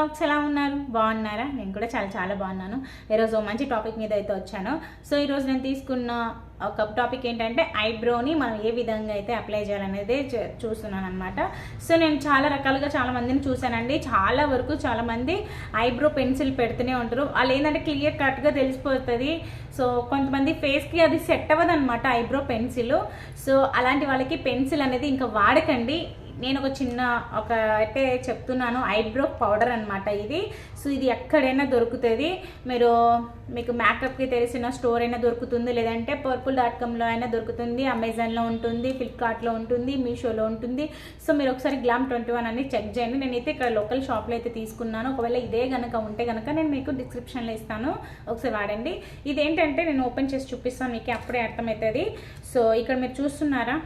Vlogs ఎలా ఉన్నారు? బాగున్నారా? నేను కూడా చాలా చాలా బాగున్నాను. ఈరోజు మంచి టాపిక్ మీద అయితే వచ్చాను. సో ఈరోజు నేను తీసుకున్న ఒక టాపిక్ ఏంటంటే ఐబ్రోని మనం ఏ విధంగా అయితే అప్లై చేయాలనేది చూస్తున్నాను అనమాట. సో నేను చాలా రకాలుగా చాలా మందిని చూసానండి. చాలా వరకు చాలా మంది ఐబ్రో పెన్సిల్ పెడుతూనే ఉంటారు. వాళ్ళు ఏంటంటే క్లియర్ కట్గా తెలిసిపోతుంది. సో కొంతమంది ఫేస్కి అది సెట్ అవ్వదు అనమాట ఐబ్రో పెన్సిల్. సో అలాంటి వాళ్ళకి పెన్సిల్ అనేది ఇంకా వాడకండి. నేను ఒక అయితే చెప్తున్నాను, ఐబ్రో పౌడర్ అనమాట ఇది. సో ఇది ఎక్కడైనా దొరుకుతుంది. మీకు మేకప్కి తెలిసిన స్టోర్ అయినా దొరుకుతుంది, లేదంటే purple.comలో అయినా దొరుకుతుంది, అమెజాన్లో ఉంటుంది, ఫ్లిప్కార్ట్లో ఉంటుంది, మీషోలో ఉంటుంది. సో మీరు ఒకసారి Glam21 అని చెక్ చేయండి. నేనైతే ఇక్కడ లోకల్ షాప్లో అయితే తీసుకున్నాను. ఒకవేళ ఇదే కనుక ఉంటే కనుక నేను మీకు డిస్క్రిప్షన్లో ఇస్తాను, ఒకసారి వాడండి. ఇదేంటంటే నేను ఓపెన్ చేసి చూపిస్తాను, మీకు అప్పుడే అర్థమవుతుంది. సో ఇక్కడ మీరు చూస్తున్నారా?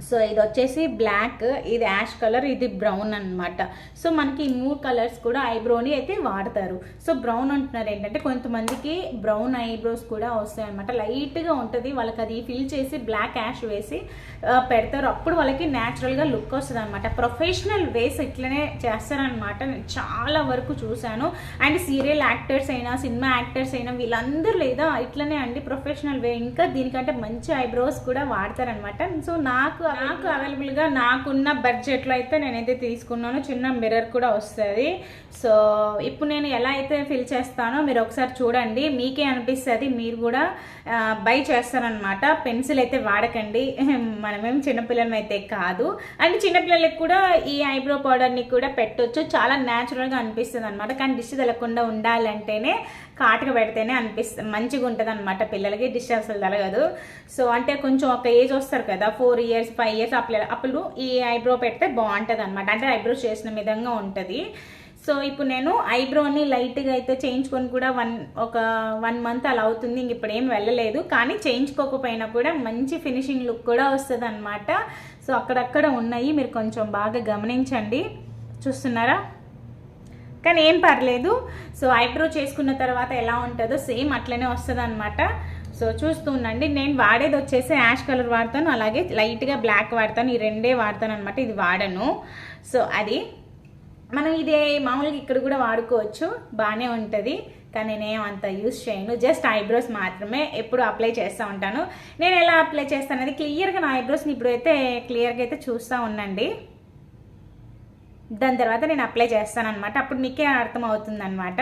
సో ఇది వచ్చేసి బ్లాక్, ఇది యాష్ కలర్, ఇది బ్రౌన్ అనమాట. సో మనకి ఈ 3 కలర్స్ కూడా ఐబ్రోని అయితే వాడతారు. సో బ్రౌన్ అంటున్నారు ఏంటంటే కొంతమందికి బ్రౌన్ ఐబ్రోస్ కూడా వస్తాయి అనమాట. లైట్గా ఉంటుంది, వాళ్ళకి అది ఫిల్ చేసి బ్లాక్ యాష్ వేసి పెడతారు. అప్పుడు వాళ్ళకి న్యాచురల్గా లుక్ వస్తుంది అనమాట. ప్రొఫెషనల్ వేస్ ఇట్లనే చేస్తారనమాట. నేను చాలా వరకు చూశాను. అండ్ సీరియల్ యాక్టర్స్ అయినా సినిమా యాక్టర్స్ అయినా వీళ్ళందరూ లేదా ఇట్లనే అండి ప్రొఫెషనల్ వే. ఇంకా దీనికంటే మంచి ఐబ్రోస్ కూడా వాడతారనమాట. సో నాకు అవైలబుల్గా నాకున్న బడ్జెట్లో అయితే నేనైతే తీసుకున్నాను. చిన్న మిర్రర్ కూడా వస్తుంది. సో ఇప్పుడు నేను ఎలా అయితే ఫిల్ చేస్తానో మీరు ఒకసారి చూడండి, మీకే అనిపిస్తుంది, మీరు కూడా బై చేస్తారనమాట. పెన్సిల్ అయితే వాడకండి, మనమేం చిన్నపిల్లలం అయితే కాదు. అండ్ చిన్నపిల్లలకి కూడా ఈ ఐబ్రో పౌడర్ని కూడా పెట్టొచ్చు, చాలా న్యాచురల్గా అనిపిస్తుంది అనమాట. కానీ దిష్టి తగలకుండా ఉండాలంటేనే కాటుగా పెడితేనే మంచిగా ఉంటుంది అనమాట. పిల్లలకి దిష్టి అసలు తగలదు. సో అంటే కొంచెం ఒక ఏజ్ వస్తారు కదా, 4 years 5 years అప్పుడు ఈ ఐబ్రో పెడితే బాగుంటుంది అనమాట. అంటే ఐబ్రో చేసిన విధంగా ఉంటుంది. సో ఇప్పుడు నేను ఐబ్రోని లైట్గా అయితే చేయించుకొని కూడా ఒక 1 month అలా అవుతుంది. ఇంక ఇప్పుడు ఏం వెళ్ళలేదు, కానీ చేయించుకోకపోయినా కూడా మంచి ఫినిషింగ్ లుక్ కూడా వస్తుంది అనమాట. సో అక్కడక్కడ ఉన్నాయి, మీరు కొంచెం బాగా గమనించండి. చూస్తున్నారా? కానీ ఏం పర్లేదు. సో ఐబ్రో చేసుకున్న తర్వాత ఎలా ఉంటుందో సేమ్ అట్లనే వస్తుంది అనమాట. సో చూస్తూ ఉండండి. నేను వాడేది వచ్చేసి యాష్ కలర్ వాడతాను, అలాగే లైట్గా బ్లాక్ వాడతాను. ఈ రెండే వాడతాను అనమాట, ఇది వాడను. సో అది మనం ఇదే మామూలుగా ఇక్కడ కూడా వాడుకోవచ్చు, బాగానే ఉంటుంది. కానీ నేనేం అంత యూస్ చేయను, జస్ట్ ఐబ్రోస్ మాత్రమే ఎప్పుడు అప్లై చేస్తూ ఉంటాను. నేను ఎలా అప్లై చేస్తాను అనేది క్లియర్గా నా ఐబ్రోస్ని ఇప్పుడైతే క్లియర్గా అయితే చూస్తూ ఉండండి. దాని తర్వాత నేను అప్లై చేస్తాను అనమాట, అప్పుడు మీకే అర్థం అవుతుంది అనమాట.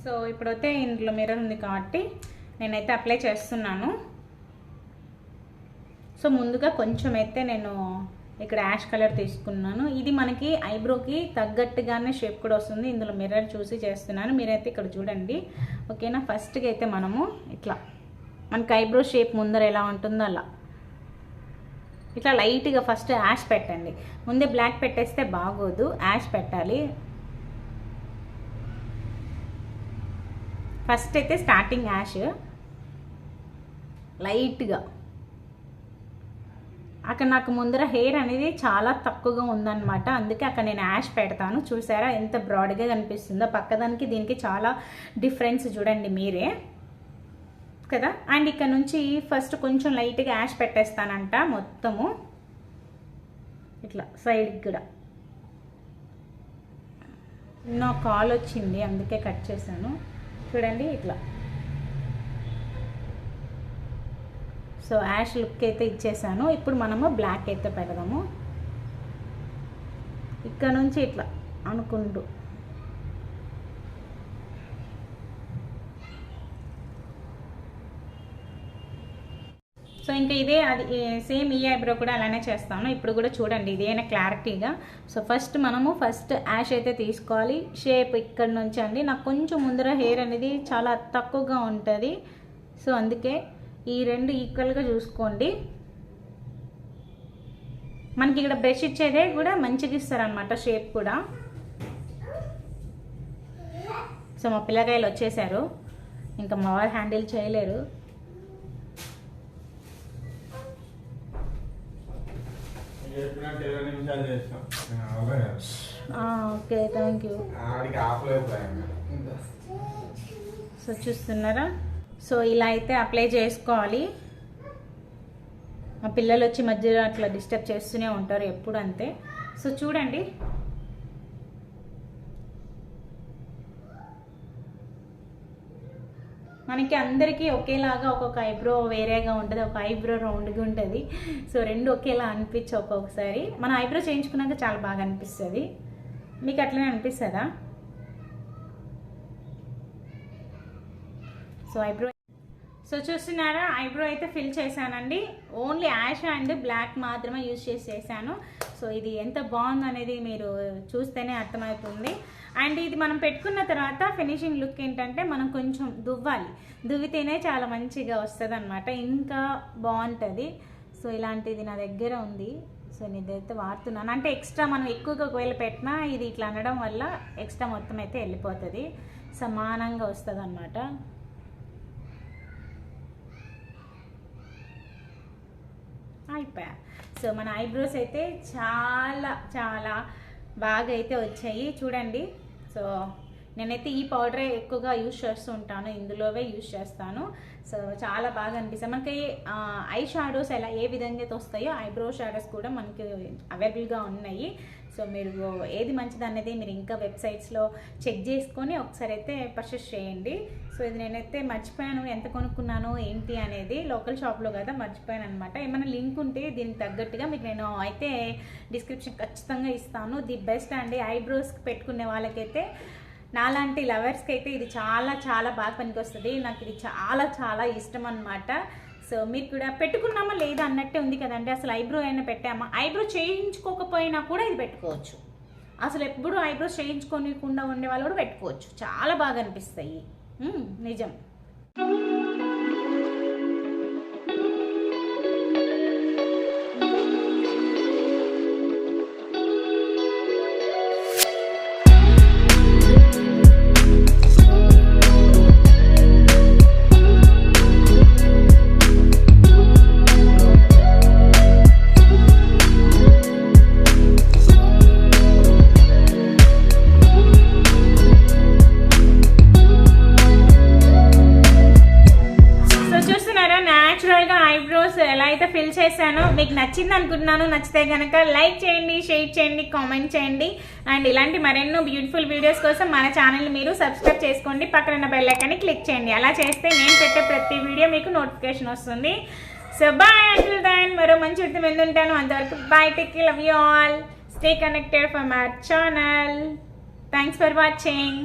సో ఇప్పుడైతే ఇందులో మిర్రర్ ఉంది కాబట్టి నేనైతే అప్లై చేస్తున్నాను. సో ముందుగా కొంచెం అయితే నేను ఇక్కడ యాష్ కలర్ తీసుకున్నాను. ఇది మనకి ఐబ్రోకి తగ్గట్టుగానే షేప్ కూడా వస్తుంది. ఇందులో మిర్రర్ చూసి చేస్తున్నాను, మీరైతే ఇక్కడ చూడండి. ఓకేనా? ఫస్ట్గా అయితే మనము ఇట్లా మనకి ఐబ్రో షేప్ ముందర ఎలా ఉంటుందో అలా ఇట్లా లైట్గా ఫస్ట్ యాష్ పెట్టండి. ముందే బ్లాక్ పెట్టేస్తే బాగోదు, యాష్ పెట్టాలి. ఫస్ట్ అయితే స్టార్టింగ్ యాష్ లైట్గా. అక్కడ నాకు ముందర హెయిర్ అనేది చాలా తక్కువగా ఉందన్నమాట, అందుకే అక్కడ నేను యాష్ పెడతాను. చూసారా ఎంత బ్రాడ్గా కనిపిస్తుందో? పక్కదానికి దీనికి చాలా డిఫరెన్స్ చూడండి మీరే కదా. అండ్ ఇక్కడ నుంచి ఫస్ట్ కొంచెం లైట్గా యాష్ పెట్టేస్తానంట మొత్తము ఇట్లా సైడ్కి కూడా. నా కాల్ వచ్చింది అందుకే కట్ చేశాను. చూడండి ఇట్లా. సో యాష్ లుక్ అయితే ఇచ్చేసాను. ఇప్పుడు మనము బ్లాక్ అయితే పెడదాము. ఇక్కడ నుంచి ఇట్లా అనుకుంటూ సో ఇంకా ఇదే అది సేమ్ ఈ ఐబ్రో కూడా అలానే చేస్తాను. ఇప్పుడు కూడా చూడండి ఇదేనా క్లారిటీగా. సో ఫస్ట్ యాష్ అయితే తీసుకోవాలి. షేప్ ఇక్కడ నుంచి అండి, నాకు కొంచెం ముందర హెయిర్ అనేది చాలా తక్కువగా ఉంటుంది. సో అందుకే ఈ రెండు ఈక్వల్గా చూసుకోండి. మనకి ఇక్కడ బ్రష్ ఇచ్చేదే కూడా మంచిగా ఇస్తారనమాట షేప్ కూడా. సో మా పిల్లకాయలు వచ్చేసారు, ఇంకా మా వారు హ్యాండిల్ చేయలేరు. Okay, thank you. సో చూస్తున్నారా? సో ఇలా అయితే అప్లై చేసుకోవాలి. మా పిల్లలు వచ్చి మధ్యలో అట్లా డిస్టర్బ్ చేస్తూనే ఉంటారు ఎప్పుడు అంతే. సో చూడండి, మనకి అందరికీ ఒకేలాగా ఒక్కొక్క ఐబ్రో వేరేగా ఉంటుంది, ఒక ఐబ్రో రౌండ్గా ఉంటుంది. సో రెండు ఒకేలా అనిపించి ఒక్కొక్కసారి మన ఐబ్రో చేయించుకున్నాక చాలా బాగా అనిపిస్తుంది. మీకు అట్లనే అనిపిస్తుందా? సో చూస్తున్నారా, ఐబ్రో అయితే ఫిల్ చేశానండి. ఓన్లీ యాష్ అండ్ బ్లాక్ మాత్రమే యూజ్ చేశాను. సో ఇది ఎంత బాగుంది అనేది మీరు చూస్తేనే అర్థమవుతుంది. అండ్ ఇది మనం పెట్టుకున్న తర్వాత ఫినిషింగ్ లుక్ ఏంటంటే మనం కొంచెం దువ్వితేనే చాలా మంచిగా వస్తుంది అనమాట, ఇంకా బాగుంటుంది. సో ఇలాంటిది నా దగ్గర ఉంది. సో నేనైతే వాడుతున్నాను. అంటే ఎక్స్ట్రా మనం ఎక్కువగా ఒకవేళ పెట్టినా ఇది ఇట్లా అనడం వల్ల ఎక్స్ట్రా మొత్తం అయితే వెళ్ళిపోతుంది, సమానంగా వస్తుంది అనమాట. అయిపోయా. సో మన ఐబ్రోస్ అయితే చాలా చాలా బాగా అయితే వచ్చాయి చూడండి. సో నేనైతే ఈ పౌడరే ఎక్కువగా యూజ్ చేస్తూ ఉంటాను, ఇందులోవే యూజ్ చేస్తాను. సో చాలా బాగా అనిపిస్తుంది. మనకి ఐ షాడోస్ ఎలా ఏ విధంగా అయితే వస్తాయో ఐబ్రో షాడోస్ కూడా మనకి అవైలబుల్గా ఉన్నాయి. సో మీరు ఏది మంచిది అనేది మీరు ఇంకా వెబ్సైట్స్లో చెక్ చేసుకొని ఒకసారి అయితే పర్చేస్ చేయండి. సో ఇది నేనైతే మర్చిపోయాను ఎంత కొనుక్కున్నాను ఏంటి అనేది, లోకల్ షాప్లో కదా మర్చిపోయాను అనమాట. ఏమైనా లింక్ ఉంటే దీనికి తగ్గట్టుగా మీకు నేను అయితే డిస్క్రిప్షన్ ఖచ్చితంగా ఇస్తాను. ది బెస్ట్ అండి, ఐబ్రోస్కి పెట్టుకునే వాళ్ళకైతే నాలాంటి లవర్స్కి అయితే ఇది చాలా చాలా బాగా పనికొస్తుంది. నాకు ఇది చాలా చాలా ఇష్టం అనమాట. సో మీరు కూడా పెట్టుకున్నామా లేదా అన్నట్టే ఉంది కదండి. అసలు ఐబ్రో అయినా పెట్టామా, ఐబ్రో చేయించుకోకపోయినా కూడా ఇది పెట్టుకోవచ్చు. అసలు ఎప్పుడు ఐబ్రోస్ చేయించుకోనికుండా ఉండే వాళ్ళు కూడా పెట్టుకోవచ్చు, చాలా బాగా అనిపిస్తాయి. నిజం. ఐబ్రోస్ ఎలా అయితే ఫిల్ చేశానో మీకు నచ్చింది అనుకుంటున్నాను. నచ్చితే కనుక లైక్ చేయండి, షేర్ చేయండి, కామెంట్ చేయండి. అండ్ ఇలాంటి మరెన్నో బ్యూటిఫుల్ వీడియోస్ కోసం మన ఛానల్ని మీరు సబ్స్క్రైబ్ చేసుకోండి, పక్కన ఉన్న బెల్ ఐకాన్ని క్లిక్ చేయండి. అలా చేస్తే నేను పెట్టే ప్రతి వీడియో మీకు నోటిఫికేషన్ వస్తుంది. సో బాయ్, అంటిల్ దెన్ మరో మంచి విధంగా ముందుంటాను. అంతవరకు bye, take care, love you all, stay connected for my channel. Thanks for watching.